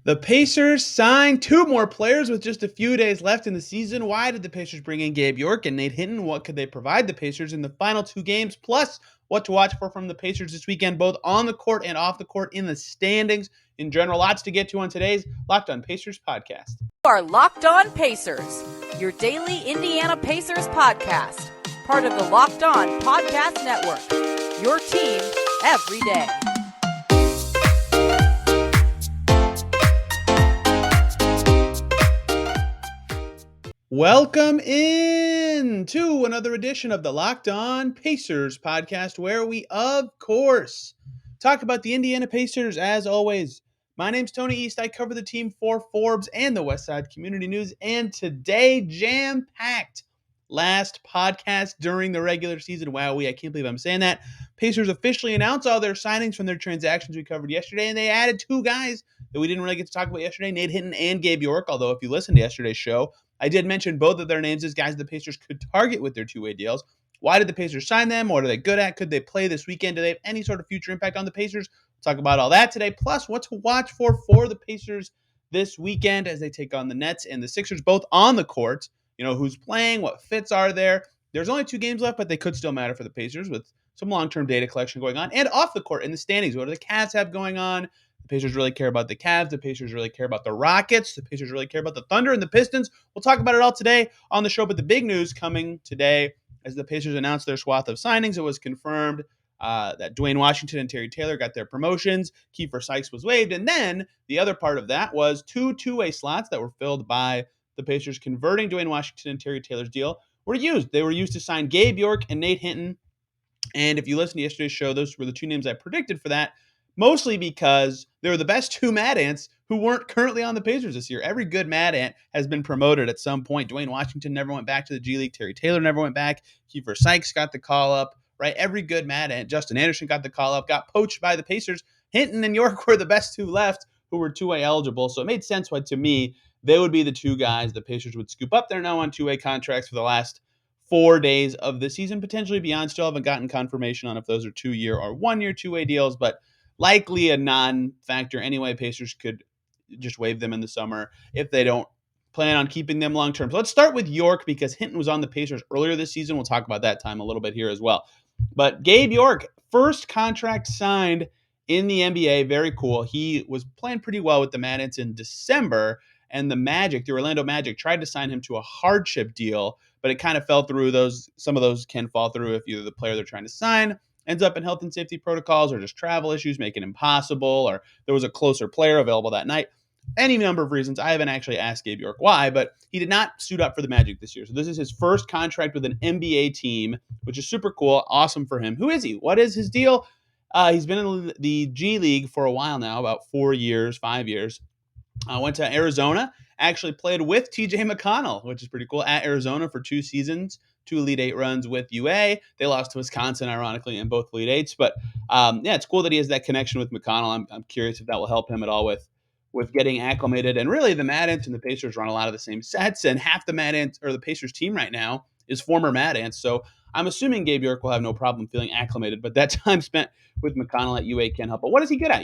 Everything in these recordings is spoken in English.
The Pacers signed two more players with just a few days left in the season. Why did the Pacers bring in Gabe York and Nate Hinton? What could they provide the Pacers in the final two games? Plus, what to watch for from the Pacers this weekend, both on the court and off the court in the standings. In general, lots to get to on today's Locked On Pacers podcast. You are Locked On Pacers, your daily Indiana Pacers podcast. Part of the Locked On Podcast Network, your team every day. Welcome in to another edition of the Locked On Pacers podcast, where we, of course, talk about the Indiana Pacers as always. My name's Tony East. I cover the team for Forbes and the Westside Community News, and today, jam-packed last podcast during the regular season. Wow, I can't believe I'm saying that. Pacers officially announced all their signings from their transactions we covered yesterday, and they added two guys that we didn't really get to talk about yesterday, Nate Hinton and Gabe York, although if you listened to yesterday's show, I did mention both of their names as guys the Pacers could target with their two-way deals. Why did the Pacers sign them? What are they good at? Could they play this weekend? Do they have any sort of future impact on the Pacers? We'll talk about all that today, plus what to watch for the Pacers this weekend as they take on the Nets and the Sixers, both on the court. You know, who's playing, what fits are there. There's only two games left, but they could still matter for the Pacers with some long-term data collection going on. And off the court in the standings, what do the Cavs have going on? The Pacers really care about the Cavs. The Pacers really care about the Rockets. The Pacers really care about the Thunder and the Pistons. We'll talk about it all today on the show, but the big news coming today as the Pacers announced their swath of signings, it was confirmed that Dwayne Washington and Terry Taylor got their promotions. Kiefer Sykes was waived. And then the other part of that was two-way slots that were filled by the Pacers converting Dwayne Washington and Terry Taylor's deal were used. They were used to sign Gabe York and Nate Hinton. And if you listen to yesterday's show, those were the two names I predicted for that, mostly because they were the best two Mad Ants who weren't currently on the Pacers this year. Every good Mad Ant has been promoted at some point. Dwayne Washington never went back to the G League. Terry Taylor never went back. Kiefer Sykes got the call up, right? Every good Mad Ant. Justin Anderson got the call up, got poached by the Pacers. Hinton and York were the best two left who were two-way eligible. So it made sense why, to me, they would be the two guys the Pacers would scoop up. They're now on two-way contracts for the last 4 days of the season, potentially beyond. Still haven't gotten confirmation on if those are 2-year or 1-year two-way deals, but likely a non-factor anyway. Pacers could just waive them in the summer if they don't plan on keeping them long-term. So let's start with York because Hinton was on the Pacers earlier this season. We'll talk about that time a little bit here as well. But Gabe York, first contract signed in the NBA. Very cool. He was playing pretty well with the Mad Ants in December, and the Orlando Magic, tried to sign him to a hardship deal, but it kind of fell through. Some of those can fall through if either the player they're trying to sign ends up in health and safety protocols or just travel issues make it impossible, or there was a closer player available that night. Any number of reasons. I haven't actually asked Gabe York why, but he did not suit up for the Magic this year. So this is his first contract with an NBA team, which is super cool. Awesome for him. Who is he? What is his deal? He's been in the G League for a while now, about 5 years. Went to Arizona, actually played with TJ McConnell, which is pretty cool, at Arizona for 2 seasons, 2 Elite Eight runs with UA. They lost to Wisconsin, ironically, in both Elite Eights. But yeah, it's cool that he has that connection with McConnell. I'm curious if that will help him at all with getting acclimated. And really, the Mad Ants and the Pacers run a lot of the same sets, and half the Mad Ants, or the Pacers team right now, is former Mad Ants. So I'm assuming Gabe York will have no problem feeling acclimated, but that time spent with McConnell at UA can't help. But what is he good at?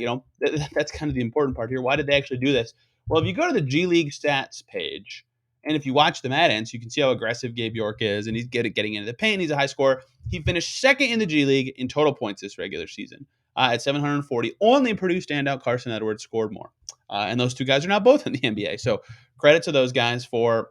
That's kind of the important part here. Why did they actually do this? Well, if you go to the G League stats page, and if you watch the Mad Ants, you can see how aggressive Gabe York is, and he's good at getting into the paint. He's a high scorer. He finished second in the G League in total points this regular season at 740. Only Purdue standout Carson Edwards scored more. And those two guys are now both in the NBA. So credit to those guys for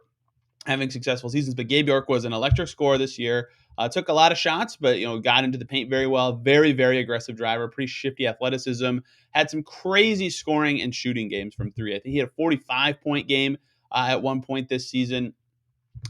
having successful seasons. But Gabe York was an electric scorer this year. Took a lot of shots, but got into the paint very well. Very, very aggressive driver. Pretty shifty athleticism. Had some crazy scoring and shooting games from three. I think he had a 45-point game at one point this season.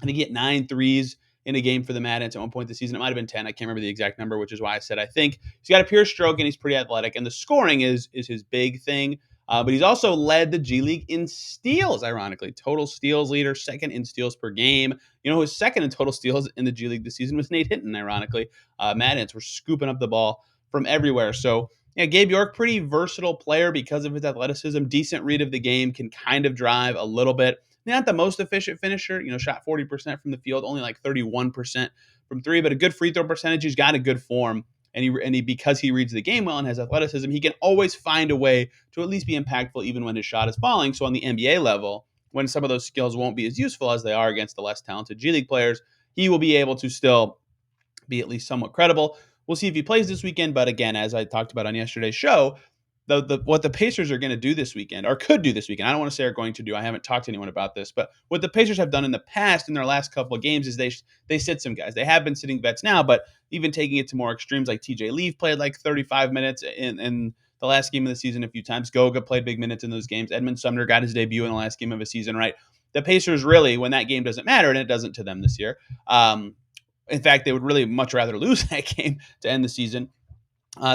I think he hit 9 threes in a game for the Mad Ants at one point this season. It might have been 10. I can't remember the exact number, which is why I said I think. He's got a pure stroke and he's pretty athletic. And the scoring is his big thing. But he's also led the G League in steals, ironically. Total steals leader, second in steals per game. Who was second in total steals in the G League this season was Nate Hinton, ironically. Mad Ants were scooping up the ball from everywhere. So, yeah, Gabe York, pretty versatile player because of his athleticism. Decent read of the game, can kind of drive a little bit. Not the most efficient finisher. Shot 40% from the field, only like 31% from three, but a good free throw percentage. He's got a good form. and he because he reads the game well and has athleticism, he can always find a way to at least be impactful even when his shot is falling. So on the NBA level, when some of those skills won't be as useful as they are against the less talented G League players, he will be able to still be at least somewhat credible. We'll see if he plays this weekend. But again, as I talked about on yesterday's show, the what the Pacers are going to do this weekend, or could do this weekend, I don't want to say are going to do. I haven't talked to anyone about this, but what the Pacers have done in the past in their last couple of games is they sit some guys. They have been sitting vets now, but even taking it to more extremes, like TJ Leaf played like 35 minutes in the last game of the season a few times. Goga played big minutes in those games. Edmund Sumner got his debut in the last game of a season, right? The Pacers really, when that game doesn't matter, and it doesn't to them this year, in fact, they would really much rather lose that game to end the season.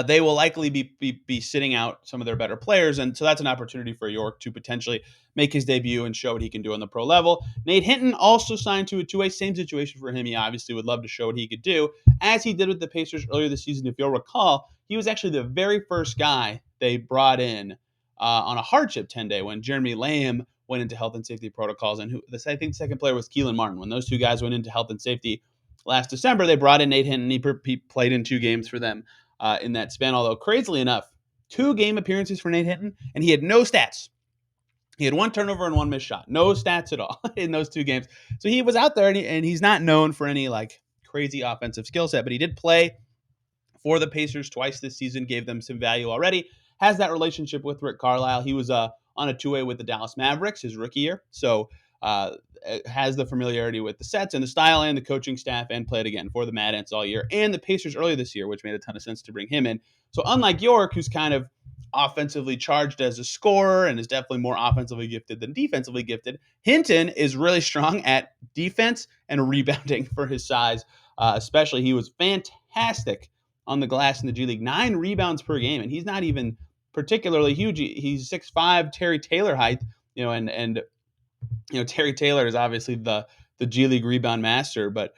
They will likely be sitting out some of their better players, and so that's an opportunity for York to potentially make his debut and show what he can do on the pro level. Nate Hinton also signed to a two-way, same situation for him. He obviously would love to show what he could do, as he did with the Pacers earlier this season. If you'll recall, he was actually the very first guy they brought in on a hardship 10-day when Jeremy Lamb went into health and safety protocols, and I think the second player was Keelan Martin. When those two guys went into health and safety last December, they brought in Nate Hinton. He played in 2 games for them in that span. Although, crazily enough, 2 game appearances for Nate Hinton, and he had no stats. He had 1 turnover and 1 missed shot. No stats at all in those 2 games. So he was out there, and he's not known for any like crazy offensive skill set, but he did play for the Pacers twice this season, gave them some value already. Has that relationship with Rick Carlisle. He was on a 2-way with the Dallas Mavericks his rookie year. So has the familiarity with the sets and the style and the coaching staff, and played again for the Mad Ants all year and the Pacers earlier this year, which made a ton of sense to bring him in. So unlike York, who's kind of offensively charged as a scorer and is definitely more offensively gifted than defensively gifted, Hinton is really strong at defense and rebounding for his size. Especially, he was fantastic on the glass in the G League, 9 rebounds per game, and he's not even particularly huge. He's 6'5", Terry Taylor height, and Terry Taylor is obviously the G League rebound master, but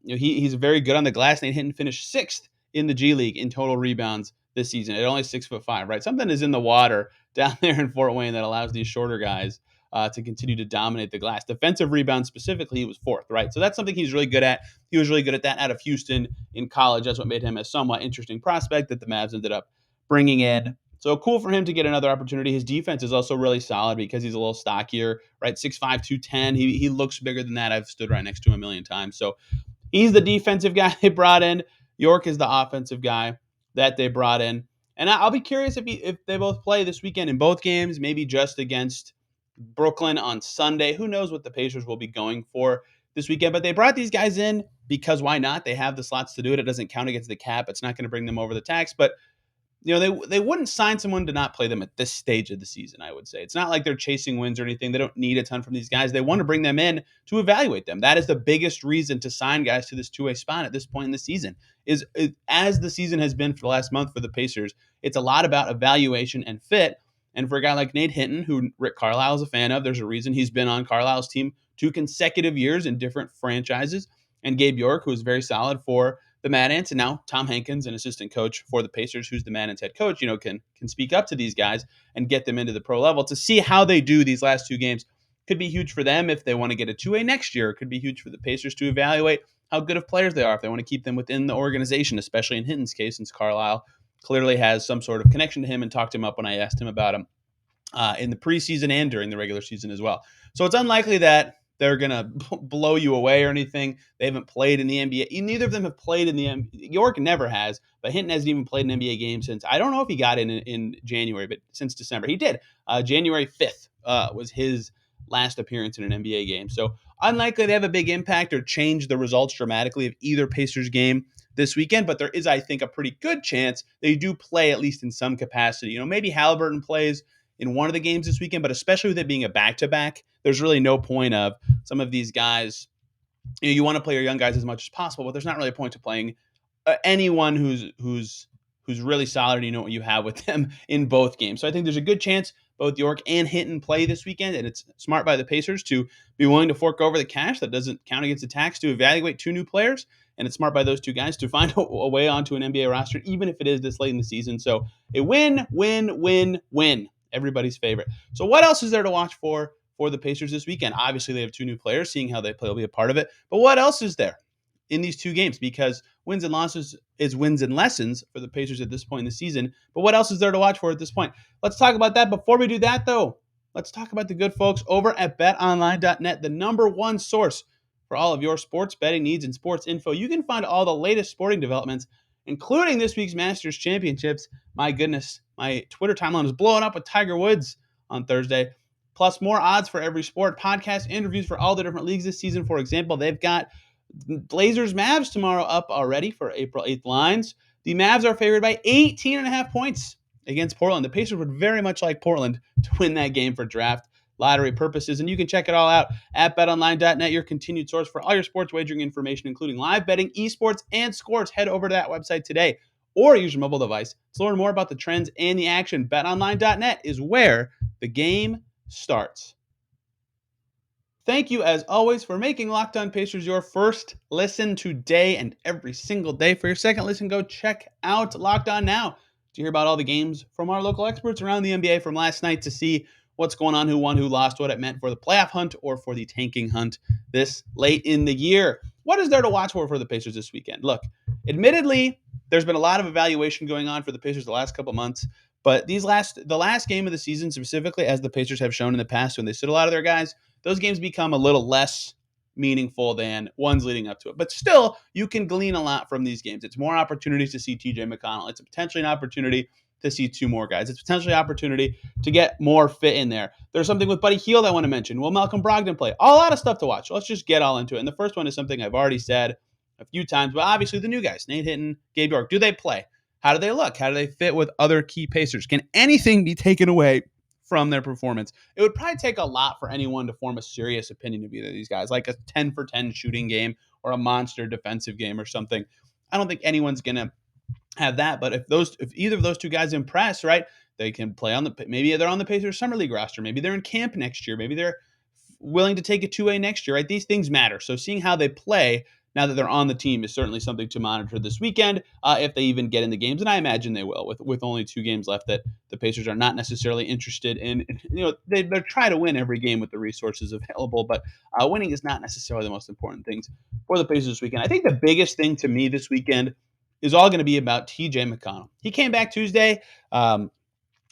he's very good on the glass. Nate Hinton finished 6th in the G League in total rebounds this season at only 6'5", right? Something is in the water down there in Fort Wayne that allows these shorter guys to continue to dominate the glass. Defensive rebounds specifically, he was 4th, right? So that's something he's really good at. He was really good at that out of Houston in college. That's what made him a somewhat interesting prospect that the Mavs ended up bringing in. So cool for him to get another opportunity. His defense is also really solid because he's a little stockier, right? 6'5", 210. He looks bigger than that. I've stood right next to him a million times. So he's the defensive guy they brought in. York is the offensive guy that they brought in. And I'll be curious if they both play this weekend in both games, maybe just against Brooklyn on Sunday. Who knows what the Pacers will be going for this weekend. But they brought these guys in because why not? They have the slots to do it. It doesn't count against the cap. It's not going to bring them over the tax. But they wouldn't sign someone to not play them at this stage of the season, I would say. It's not like they're chasing wins or anything. They don't need a ton from these guys. They want to bring them in to evaluate them. That is the biggest reason to sign guys to this 2-way spot at this point in the season. As the season has been for the last month for the Pacers, it's a lot about evaluation and fit. And for a guy like Nate Hinton, who Rick Carlisle is a fan of, there's a reason he's been on Carlisle's team 2 consecutive years in different franchises. And Gabe York, who is very solid for the Mad Ants, and now Tom Hankins, an assistant coach for the Pacers, who's the Mad Ants head coach, can speak up to these guys and get them into the pro level. To see how they do these last 2 games could be huge for them if they want to get a 2-way next year. It could be huge for the Pacers to evaluate how good of players they are if they want to keep them within the organization, especially in Hinton's case, since Carlisle clearly has some sort of connection to him and talked him up when I asked him about him in the preseason and during the regular season as well. So it's unlikely that they're going to blow you away or anything. They haven't played in the NBA. Neither of them have played in the NBA. York never has, but Hinton hasn't even played an NBA game since, I don't know if he got in January, but since December. He did. January 5th was his last appearance in an NBA game. So unlikely to have a big impact or change the results dramatically of either Pacers game this weekend, but there is, I think, a pretty good chance they do play at least in some capacity. Maybe Halliburton plays in one of the games this weekend, but especially with it being a back-to-back, there's really no point of some of these guys. You want to play your young guys as much as possible, but there's not really a point to playing anyone who's really solid. What you have with them in both games. So I think there's a good chance both York and Hinton play this weekend, and it's smart by the Pacers to be willing to fork over the cash that doesn't count against the tax to evaluate 2 new players. And it's smart by those 2 guys to find a way onto an NBA roster, even if it is this late in the season. So a win, win, win, win. Everybody's favorite. So what else is there to watch for the Pacers this weekend? Obviously, they have 2 new players. Seeing how they play will be a part of it. But what else is there? in these two games, because wins and losses is wins and lessons for the Pacers at this point in the season. But what else is there to watch for at this point? Let's talk about that. Before we do that, though, let's talk about the good folks over at betonline.net, the number one source for all of your sports betting needs and sports info. You can find all the latest sporting developments, including this week's Masters Championships. My goodness, my Twitter timeline was blowing up with Tiger Woods on Thursday. Plus, more odds for every sport, podcast interviews for all the different leagues this season. For example, they've got Blazers Mavs tomorrow up already for April 8th lines. The Mavs are favored by 18.5 points against Portland. The Pacers would very much like Portland to win that game for draft lottery purposes. And you can check it all out at betonline.net, your continued source for all your sports wagering information, including live betting, esports, and scores. Head over to that website today or use your mobile device to learn more about the trends and the action. BetOnline.net is where the game starts. Thank you, as always, for making Locked On Pacers your first listen today and every single day. For your second listen, go check out Locked On Now to hear about all the games from our local experts around the NBA from last night, to see what's going on, who won, who lost, what it meant for the playoff hunt or for the tanking hunt this late in the year. What is there to watch for the Pacers this weekend? Look, admittedly, there's been a lot of evaluation going on for the Pacers the last couple months, but the last game of the season specifically, as the Pacers have shown in the past when they sit a lot of their guys, those games become a little less meaningful than ones leading up to it. But still, you can glean a lot from these games. It's more opportunities to see TJ McConnell. It's potentially an opportunity to see two more guys. It's potentially an opportunity to get more fit in there. There's something with Buddy Hield I want to mention. Will Malcolm Brogdon play? A lot of stuff to watch. Let's just get all into it. And the first one is something I've already said a few times, but obviously the new guys, Nate Hinton, Gabe York. Do they play? How do they look? How do they fit with other key Pacers? Can anything be taken away from their performance? It would probably take a lot for anyone to form a serious opinion of either of these guys, like a 10 for 10 shooting game or a monster defensive game or something. I don't think anyone's going to have that, but if either of those two guys impress, right, they can play maybe they're on the Pacers Summer League roster, maybe they're in camp next year, maybe they're willing to take a 2A next year, right? These things matter. So seeing how they play now that they're on the team is certainly something to monitor this weekend, if they even get in the games. And I imagine they will, with only 2 games left, that the Pacers are not necessarily interested in. They're trying to win every game with the resources available, but winning is not necessarily the most important things for the Pacers this weekend. I think the biggest thing to me this weekend is all going to be about TJ McConnell. He came back Tuesday.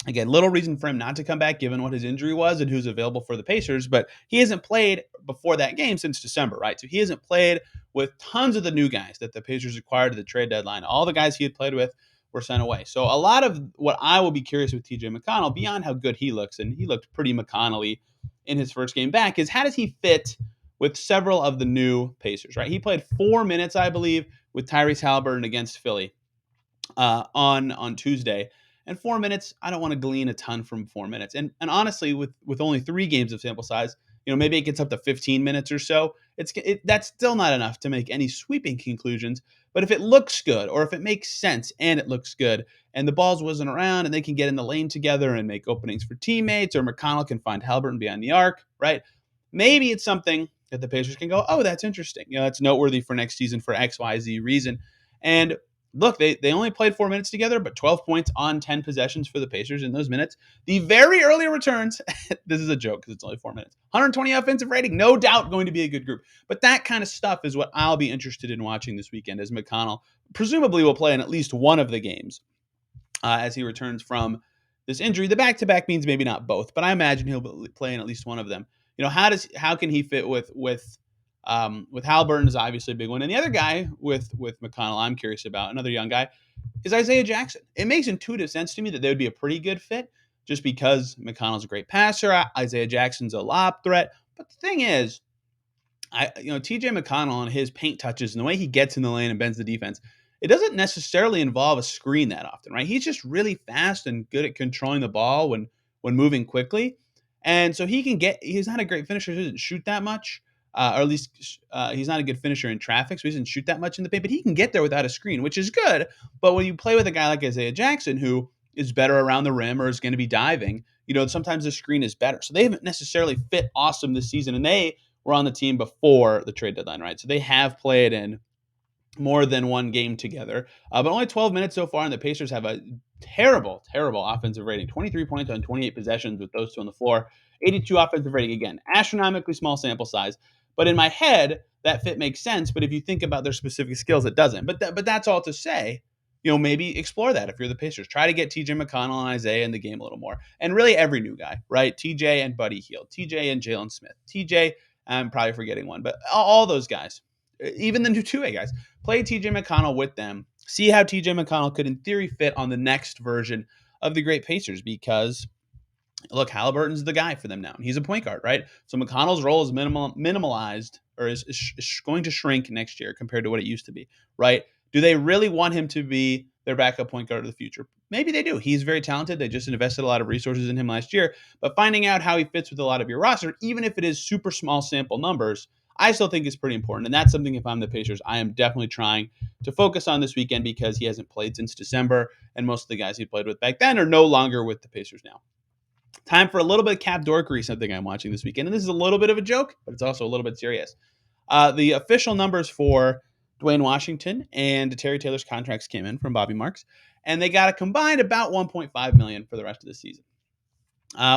Again, little reason for him not to come back given what his injury was and who's available for the Pacers, but he hasn't played before that game since December, right? So he hasn't played with tons of the new guys that the Pacers acquired at the trade deadline. All the guys he had played with were sent away. So a lot of what I will be curious with TJ McConnell, beyond how good he looks, and he looked pretty McConnell-y in his first game back, is how does he fit with several of the new Pacers, right? He played 4 minutes, I believe, with Tyrese Haliburton against Philly on Tuesday. And 4 minutes, I don't want to glean a ton from 4 minutes. And honestly, with only 3 games of sample size, maybe it gets up to 15 minutes or so. That's still not enough to make any sweeping conclusions. But if it looks good, or if it makes sense and it looks good, and the balls wasn't around, and they can get in the lane together and make openings for teammates, or McConnell can find Haliburton behind the arc, right? Maybe it's something that the Pacers can go, oh, that's interesting. That's noteworthy for next season for X, Y, Z reason. And look, they only played 4 minutes together, but 12 points on 10 possessions for the Pacers in those minutes. The very early returns, this is a joke because it's only 4 minutes, 120 offensive rating, no doubt going to be a good group. But that kind of stuff is what I'll be interested in watching this weekend, as McConnell presumably will play in at least one of the games as he returns from this injury. The back-to-back means maybe not both, but I imagine he'll play in at least one of them. How can he fit with Haliburton is obviously a big one. And the other guy with McConnell I'm curious about, another young guy, is Isaiah Jackson. It makes intuitive sense to me that they would be a pretty good fit just because McConnell's a great passer. Isaiah Jackson's a lob threat. But the thing is, TJ McConnell and his paint touches and the way he gets in the lane and bends the defense, it doesn't necessarily involve a screen that often, right? He's just really fast and good at controlling the ball when moving quickly. And so he's not a great finisher. He doesn't shoot that much. Or at least he's not a good finisher in traffic, so he doesn't shoot that much in the paint, but he can get there without a screen, which is good. But when you play with a guy like Isaiah Jackson, who is better around the rim or is going to be diving, sometimes the screen is better. So they haven't necessarily fit awesome this season, and they were on the team before the trade deadline, right? So they have played in more than one game together, but only 12 minutes so far, and the Pacers have a terrible, terrible offensive rating. 23 points on 28 possessions with those two on the floor. 82 offensive rating, again, astronomically small sample size. But in my head, that fit makes sense. But if you think about their specific skills, it doesn't. But that's all to say, maybe explore that if you're the Pacers. Try to get TJ McConnell and Isaiah in the game a little more. And really every new guy, right? TJ and Buddy Hield, TJ and Jalen Smith, TJ, I'm probably forgetting one, but all those guys, even the new two-way guys, play TJ McConnell with them. See how TJ McConnell could, in theory, fit on the next version of the great Pacers because look, Halliburton's the guy for them now. He's a point guard, right? So McConnell's role is minimalized or is going to shrink next year compared to what it used to be, right? Do they really want him to be their backup point guard of the future? Maybe they do. He's very talented. They just invested a lot of resources in him last year. But finding out how he fits with a lot of your roster, even if it is super small sample numbers, I still think is pretty important. And that's something, if I'm the Pacers, I am definitely trying to focus on this weekend because he hasn't played since December. And most of the guys he played with back then are no longer with the Pacers now. Time for a little bit of cap dorkery, something I'm watching this weekend. And this is a little bit of a joke, but it's also a little bit serious. The official numbers for Dwayne Washington and Terry Taylor's contracts came in from Bobby Marks, and they got a combined about $1.5 million for the rest of the season,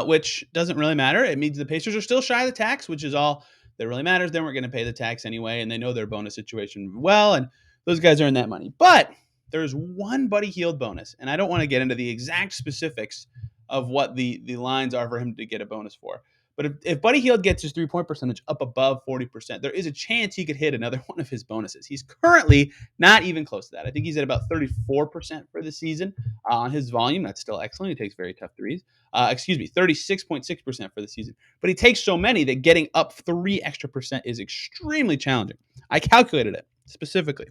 which doesn't really matter. It means the Pacers are still shy of the tax, which is all that really matters. They weren't going to pay the tax anyway, and they know their bonus situation well, and those guys earn that money. But there's one Buddy Hield bonus, and I don't want to get into the exact specifics of what the lines are for him to get a bonus for. But if Buddy Hield gets his three-point percentage up above 40%, there is a chance he could hit another one of his bonuses. He's currently not even close to that. I think he's at about 34% for the season on his volume. That's still excellent. He takes very tough threes. 36.6% for the season. But he takes so many that getting up 3 extra percent is extremely challenging. I calculated it specifically.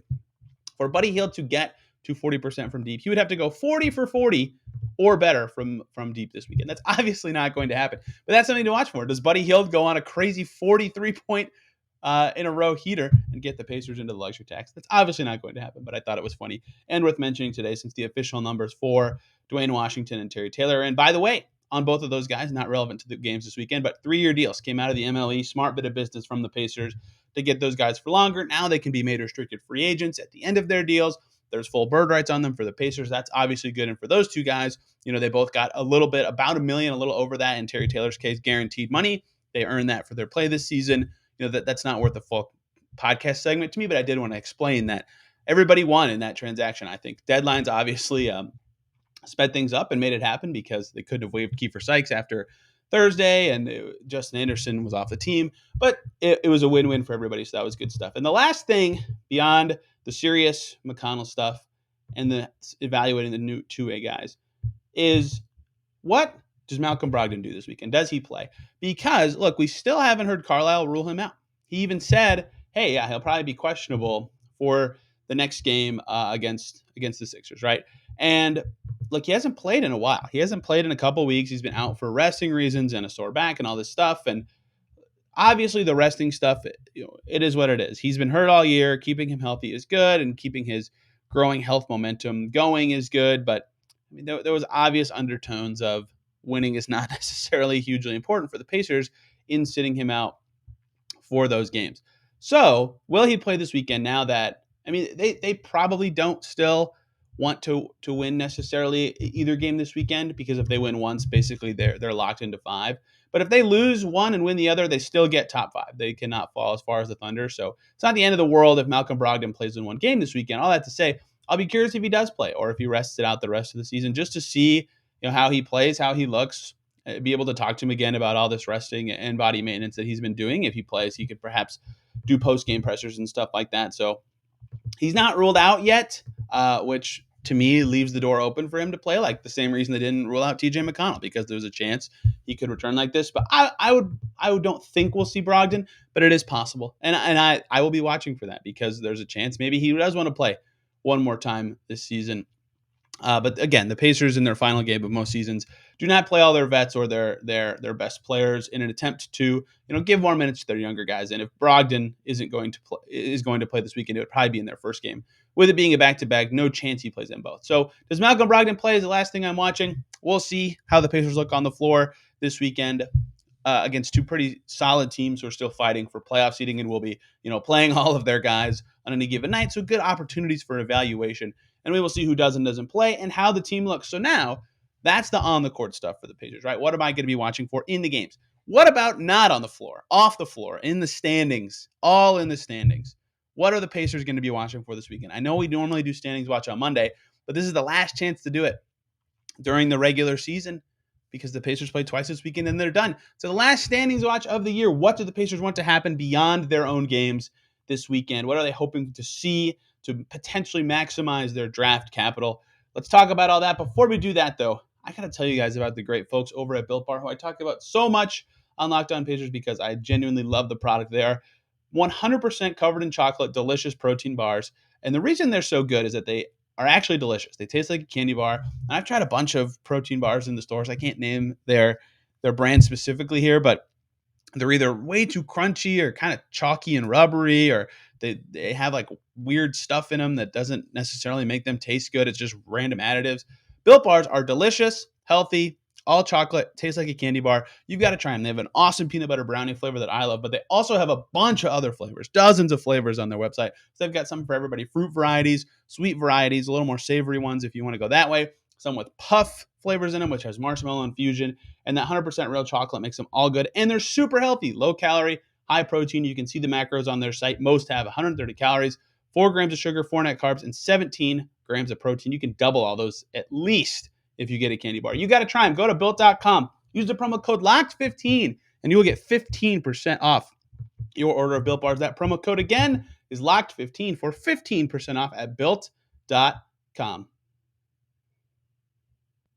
For Buddy Hield to get to 40% from deep, he would have to go 40 for 40 or better from deep this weekend. That's obviously not going to happen, but that's something to watch for. Does Buddy Hield go on a crazy 43-point in a row heater and get the Pacers into the luxury tax? That's obviously not going to happen, but I thought it was funny and worth mentioning today since the official numbers for Dwayne Washington and Terry Taylor, and by the way, on both of those guys, not relevant to the games this weekend, but 3-year deals came out of the MLE. Smart bit of business from the Pacers to get those guys for longer. Now they can be made restricted free agents at the end of their deals. There's full bird rights on them for the Pacers. That's obviously good. And for those two guys, they both got a little bit, about $1 million, a little over that in Terry Taylor's case, guaranteed money. They earned that for their play this season. That's not worth a full podcast segment to me, but I did want to explain that everybody won in that transaction. I think deadlines obviously sped things up and made it happen because they couldn't have waived Kiefer Sykes after Thursday, and Justin Anderson was off the team. But it was a win-win for everybody, so that was good stuff. And the last thing, beyond the serious McConnell stuff and the evaluating the new two-way guys, is what does Malcolm Brogdon do this weekend? Does he play? Because, look, we still haven't heard Carlisle rule him out. He even said, hey, yeah, he'll probably be questionable for the next game against the Sixers, right? And look, he hasn't played in a while. He hasn't played in a couple weeks. He's been out for resting reasons and a sore back and all this stuff. And obviously the resting stuff, it is what it is. He's been hurt all year. Keeping him healthy is good, and keeping his growing health momentum going is good. But I mean, there was obvious undertones of winning is not necessarily hugely important for the Pacers in sitting him out for those games. So will he play this weekend now that, I mean, they probably don't still want to win necessarily either game this weekend, because if they win once, basically they're locked into 5. But if they lose one and win the other, they still get top 5. They cannot fall as far as the Thunder. So it's not the end of the world if Malcolm Brogdon plays in one game this weekend. All that to say, I'll be curious if he does play or if he rests it out the rest of the season, just to see how he plays, how he looks, be able to talk to him again about all this resting and body maintenance that he's been doing. If he plays, he could perhaps do post-game pressures and stuff like that. So he's not ruled out yet, which to me leaves the door open for him to play, like the same reason they didn't rule out TJ McConnell, because there's a chance he could return like this. But I don't think we'll see Brogdon, but it is possible. And I will be watching for that, because there's a chance maybe he does want to play one more time this season. But again, the Pacers in their final game of most seasons do not play all their vets or their best players in an attempt to give more minutes to their younger guys. And if Brogdon is going to play this weekend, it would probably be in their first game. With it being a back-to-back, no chance he plays them both. So does Malcolm Brogdon play is the last thing I'm watching. We'll see how the Pacers look on the floor this weekend against two pretty solid teams who are still fighting for playoff seeding and will be playing all of their guys on any given night. So good opportunities for evaluation. And we will see who does and doesn't play and how the team looks. So now that's the on-the-court stuff for the Pacers, right? What am I going to be watching for in the games? What about not on the floor, off the floor, in the standings, all in the standings? What are the Pacers going to be watching for this weekend? I know we normally do standings watch on Monday, but this is the last chance to do it during the regular season because the Pacers play twice this weekend and they're done. So the last standings watch of the year, what do the Pacers want to happen beyond their own games this weekend? What are they hoping to see to potentially maximize their draft capital? Let's talk about all that. Before we do that, though, I got to tell you guys about the great folks over at Built Bar, who I talk about so much on Locked On Pacers because I genuinely love the product. They are 100% covered in chocolate, delicious protein bars. And the reason they're so good is that they are actually delicious. They taste like a candy bar. And I've tried a bunch of protein bars in the stores. I can't name their brand specifically here, but they're either way too crunchy or kind of chalky and rubbery, or they have like weird stuff in them that doesn't necessarily make them taste good. It's just random additives. Built Bars are delicious, healthy, all chocolate, taste like a candy bar. You've got to try them. They have an awesome peanut butter brownie flavor that I love, but they also have a bunch of other flavors, dozens of flavors on their website. So they've got some for everybody: fruit varieties, sweet varieties, a little more savory ones if you want to go that way. Some with puff flavors in them, which has marshmallow infusion, and that 100% real chocolate makes them all good. And they're super healthy, low calorie, high protein. You can see the macros on their site. Most have 130 calories, 4 grams of sugar, 4 net carbs, and 17 grams of protein. You can double all those at least if you get a candy bar. You got to try them. Go to built.com. Use the promo code LOCKED15 and you will get 15% off your order of Built Bars. That promo code again is LOCKED15 for 15% off at built.com.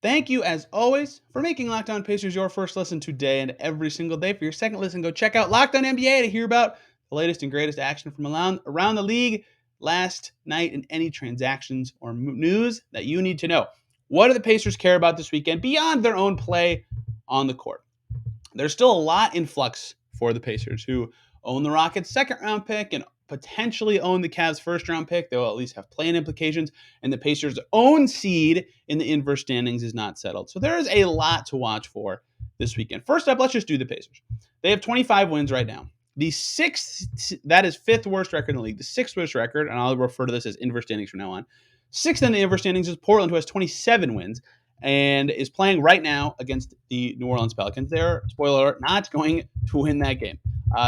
Thank you, as always, for making Locked On Pacers your first listen today and every single day. For your second listen, go check out Locked On NBA to hear about the latest and greatest action from around the league last night and any transactions or news that you need to know. What do the Pacers care about this weekend beyond their own play on the court? There's still a lot in flux for the Pacers, who own the Rockets' second-round pick and potentially own the Cavs' first-round pick. They'll at least have play-in implications, and the Pacers' own seed in the inverse standings is not settled. So there is a lot to watch for this weekend. First up, let's just do the Pacers. They have 25 wins right now. The sixth, that is fifth worst record in the league. The sixth worst record, and I'll refer to this as inverse standings from now on. Sixth in the inverse standings is Portland, who has 27 wins and is playing right now against the New Orleans Pelicans. They're, spoiler alert, not going to win that game.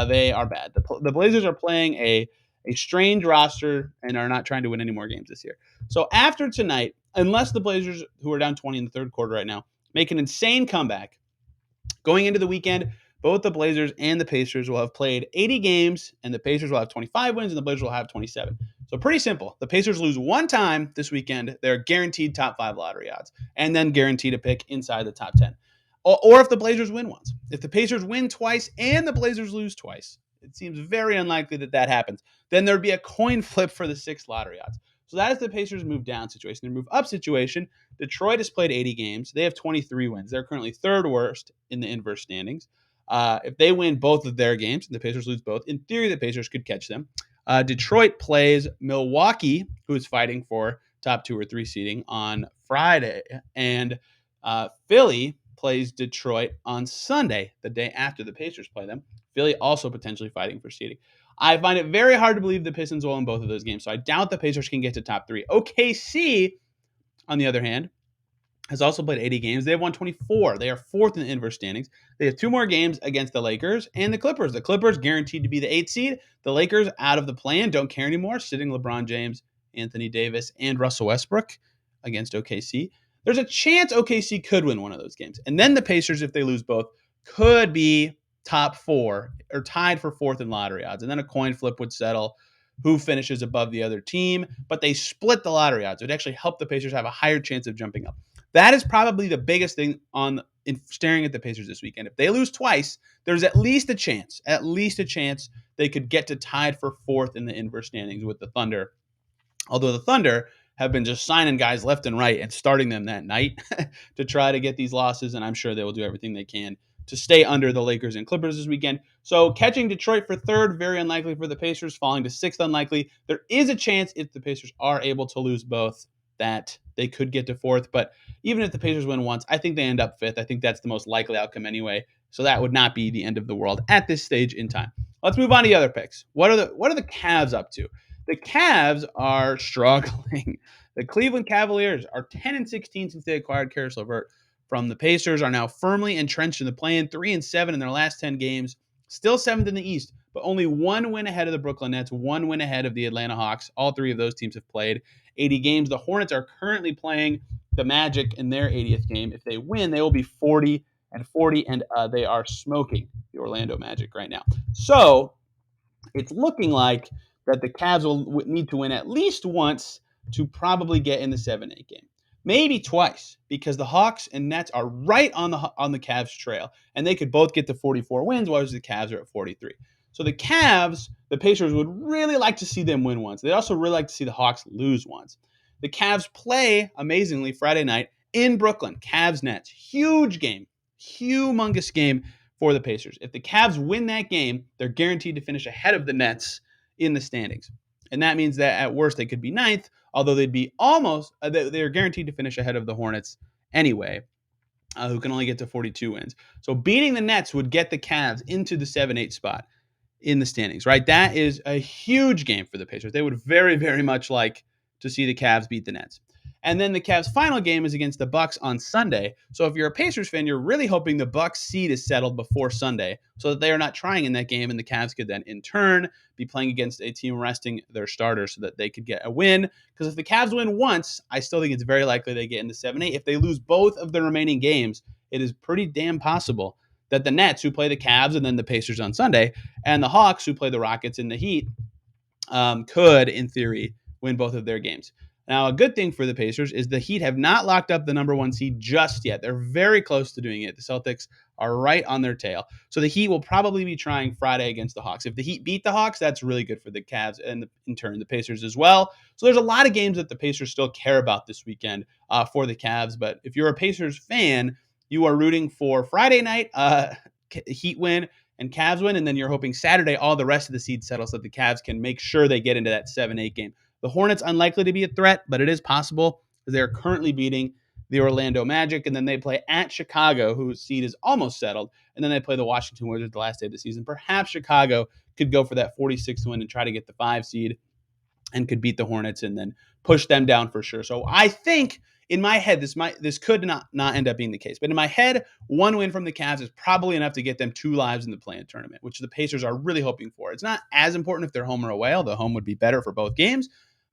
They are bad. The Blazers are playing a strange roster and are not trying to win any more games this year. So after tonight, unless the Blazers, who are down 20 in the third quarter right now, make an insane comeback, going into the weekend, both the Blazers and the Pacers will have played 80 games, and the Pacers will have 25 wins, and the Blazers will have 27. So pretty simple. The Pacers lose one time this weekend, they're guaranteed top 5 lottery odds, and then guaranteed a pick inside the top 10. Or if the Blazers win once. If the Pacers win twice and the Blazers lose twice, it seems very unlikely that happens, then there'd be a coin flip for the 6th lottery odds. So that is the Pacers' move down situation. Their move up situation, Detroit has played 80 games. They have 23 wins. They're currently third worst in the inverse standings. If they win both of their games and the Pacers lose both, in theory, the Pacers could catch them. Detroit plays Milwaukee, who is fighting for top 2 or 3 seeding, on Friday. And Philly plays Detroit on Sunday, the day after the Pacers play them. Philly also potentially fighting for seeding. I find it very hard to believe the Pistons will win both of those games, so I doubt the Pacers can get to top 3. OKC, on the other hand, has also played 80 games. They have won 24. They are 4th in the inverse standings. They have 2 more games against the Lakers and the Clippers. The Clippers guaranteed to be the 8th seed. The Lakers out of the plan, don't care anymore, sitting LeBron James, Anthony Davis, and Russell Westbrook against OKC. There's a chance OKC could win one of those games. And then the Pacers, if they lose both, could be top 4 or tied for 4th in lottery odds. And then a coin flip would settle who finishes above the other team. But they split the lottery odds. It would actually help the Pacers have a higher chance of jumping up. That is probably the biggest thing in staring at the Pacers this weekend. If they lose twice, there's at least a chance they could get to tied for 4th in the inverse standings with the Thunder. Although the Thunder have been just signing guys left and right and starting them that night to try to get these losses, and I'm sure they will do everything they can to stay under the Lakers and Clippers this weekend. So catching Detroit for 3rd, very unlikely for the Pacers. Falling to 6th, unlikely. There is a chance if the Pacers are able to lose both that they could get to 4th. But even if the Pacers win once, I think they end up 5th. I think that's the most likely outcome anyway. So that would not be the end of the world at this stage in time. Let's move on to the other picks. What are the Cavs up to? The Cavs are struggling. The Cleveland Cavaliers are 10-16 since they acquired Caris LeVert. from the Pacers are now firmly entrenched in the play-in, 3-7 in their last 10 games, still 7th in the East, but only one win ahead of the Brooklyn Nets, one win ahead of the Atlanta Hawks. All three of those teams have played 80 games. The Hornets are currently playing the Magic in their 80th game. If they win, they will be 40-40, and they are smoking the Orlando Magic right now. So it's looking like that the Cavs will need to win at least once to probably get in the 7-8 game. Maybe twice, because the Hawks and Nets are right on the Cavs trail, and they could both get to 44 wins, whereas the Cavs are at 43. So the Cavs, the Pacers would really like to see them win once. They'd also really like to see the Hawks lose once. The Cavs play, amazingly, Friday night in Brooklyn. Cavs-Nets. Huge game. Humongous game for the Pacers. If the Cavs win that game, they're guaranteed to finish ahead of the Nets in the standings. And that means that at worst they could be ninth, although they'd be they're guaranteed to finish ahead of the Hornets anyway, who can only get to 42 wins. So beating the Nets would get the Cavs into the 7-8 spot in the standings, right? That is a huge game for the Pacers. They would very, very much like to see the Cavs beat the Nets. And then the Cavs' final game is against the Bucks on Sunday. So if you're a Pacers fan, you're really hoping the Bucks seed is settled before Sunday so that they are not trying in that game, and the Cavs could then, in turn, be playing against a team resting their starters so that they could get a win. Because if the Cavs win once, I still think it's very likely they get into 7-8. If they lose both of the remaining games, it is pretty damn possible that the Nets, who play the Cavs and then the Pacers on Sunday, and the Hawks, who play the Rockets and the Heat, could, in theory, win both of their games. Now, a good thing for the Pacers is the Heat have not locked up the number one seed just yet. They're very close to doing it. The Celtics are right on their tail. So the Heat will probably be trying Friday against the Hawks. If the Heat beat the Hawks, that's really good for the Cavs and, in turn, the Pacers as well. So there's a lot of games that the Pacers still care about this weekend for the Cavs. But if you're a Pacers fan, you are rooting for Friday night Heat win and Cavs win, and then you're hoping Saturday all the rest of the seeds settle so that the Cavs can make sure they get into that 7-8 game. The Hornets unlikely to be a threat, but it is possible because they are currently beating the Orlando Magic, and then they play at Chicago, whose seed is almost settled, and then they play the Washington Wizards the last day of the season. Perhaps Chicago could go for that 46th win and try to get the 5 seed and could beat the Hornets and then push them down for sure. So I think in my head, this could not end up being the case. But in my head, one win from the Cavs is probably enough to get them 2 lives in the play-in tournament, which the Pacers are really hoping for. It's not as important if they're home or away, although home would be better for both games.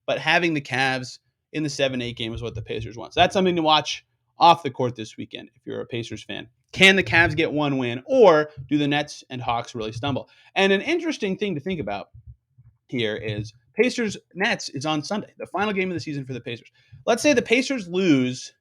But having the Cavs in the 7-8 game is what the Pacers want. So that's something to watch off the court this weekend if you're a Pacers fan. Can the Cavs get one win, or do the Nets and Hawks really stumble? And an interesting thing to think about here is Pacers Nets is on Sunday, the final game of the season for the Pacers. Let's say the Pacers lose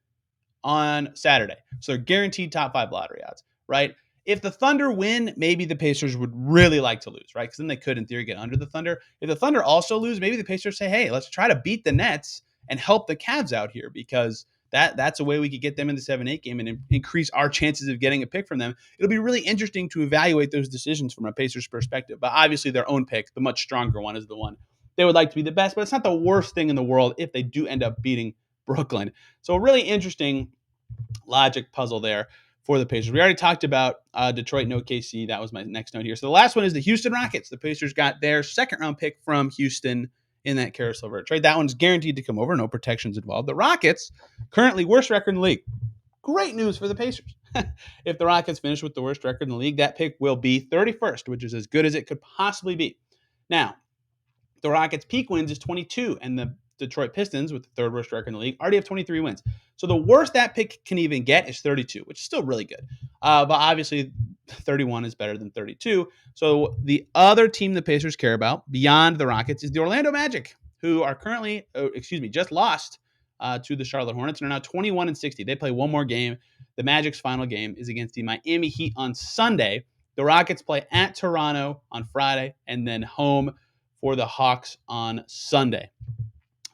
on Saturday, so they're guaranteed top 5 lottery odds, right? If the Thunder win, maybe the Pacers would really like to lose, right? Because then they could, in theory, get under the Thunder. If the Thunder also lose, maybe the Pacers say, hey, let's try to beat the Nets and help the Cavs out here, because that's a way we could get them in the 7-8 game and increase our chances of getting a pick from them. It'll be really interesting to evaluate those decisions from a Pacers perspective. But obviously their own pick, the much stronger one, is the one they would like to be the best. But it's not the worst thing in the world if they do end up beating Brooklyn. So a really interesting logic puzzle there for the Pacers. We already talked about Detroit and OKC. That was my next note here. So the last one is the Houston Rockets. The Pacers got their second-round pick from Houston in that carousel trade. That one's guaranteed to come over. No protections involved. The Rockets, currently worst record in the league. Great news for the Pacers. If the Rockets finish with the worst record in the league, that pick will be 31st, which is as good as it could possibly be. Now, the Rockets' peak wins is 22, and the Detroit Pistons, with the third worst record in the league, already have 23 wins. So the worst that pick can even get is 32, which is still really good. But obviously, 31 is better than 32. So the other team the Pacers care about, beyond the Rockets, is the Orlando Magic, who are currently, just lost to the Charlotte Hornets and are now 21-60. They play one more game. The Magic's final game is against the Miami Heat on Sunday. The Rockets play at Toronto on Friday and then home for the Hawks on Sunday.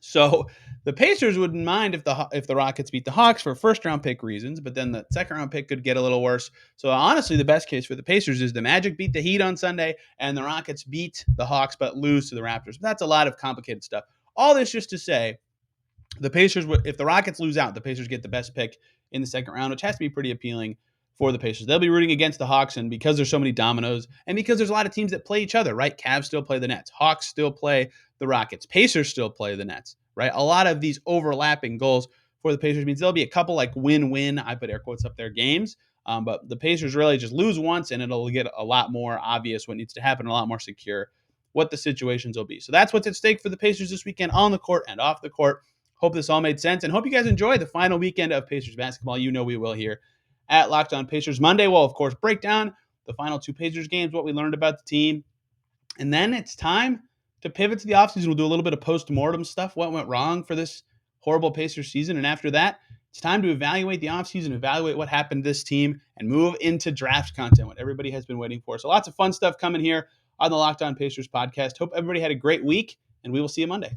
So the Pacers wouldn't mind if the Rockets beat the Hawks for first-round pick reasons, but then the second-round pick could get a little worse. So honestly, the best case for the Pacers is the Magic beat the Heat on Sunday and the Rockets beat the Hawks but lose to the Raptors. But that's a lot of complicated stuff. All this just to say, the Pacers, if the Rockets lose out, the Pacers get the best pick in the second round, which has to be pretty appealing for the Pacers. They'll be rooting against the Hawks, and because there's so many dominoes, and because there's a lot of teams that play each other, right? Cavs still play the Nets. Hawks still play the Rockets. Pacers still play the Nets, right? A lot of these overlapping goals for the Pacers means there'll be a couple like win-win, I put air quotes up there, games. But the Pacers really just lose once, and it'll get a lot more obvious what needs to happen, a lot more secure what the situations will be. So that's what's at stake for the Pacers this weekend on the court and off the court. Hope this all made sense, and hope you guys enjoy the final weekend of Pacers basketball. You know we will here at Locked On Pacers. Monday, we'll, of course, break down the final two Pacers games, what we learned about the team. And then it's time to pivot to the offseason. We'll do a little bit of post-mortem stuff, what went wrong for this horrible Pacers season. And after that, it's time to evaluate the offseason, evaluate what happened to this team, and move into draft content, what everybody has been waiting for. So lots of fun stuff coming here on the Locked On Pacers podcast. Hope everybody had a great week, and we will see you Monday.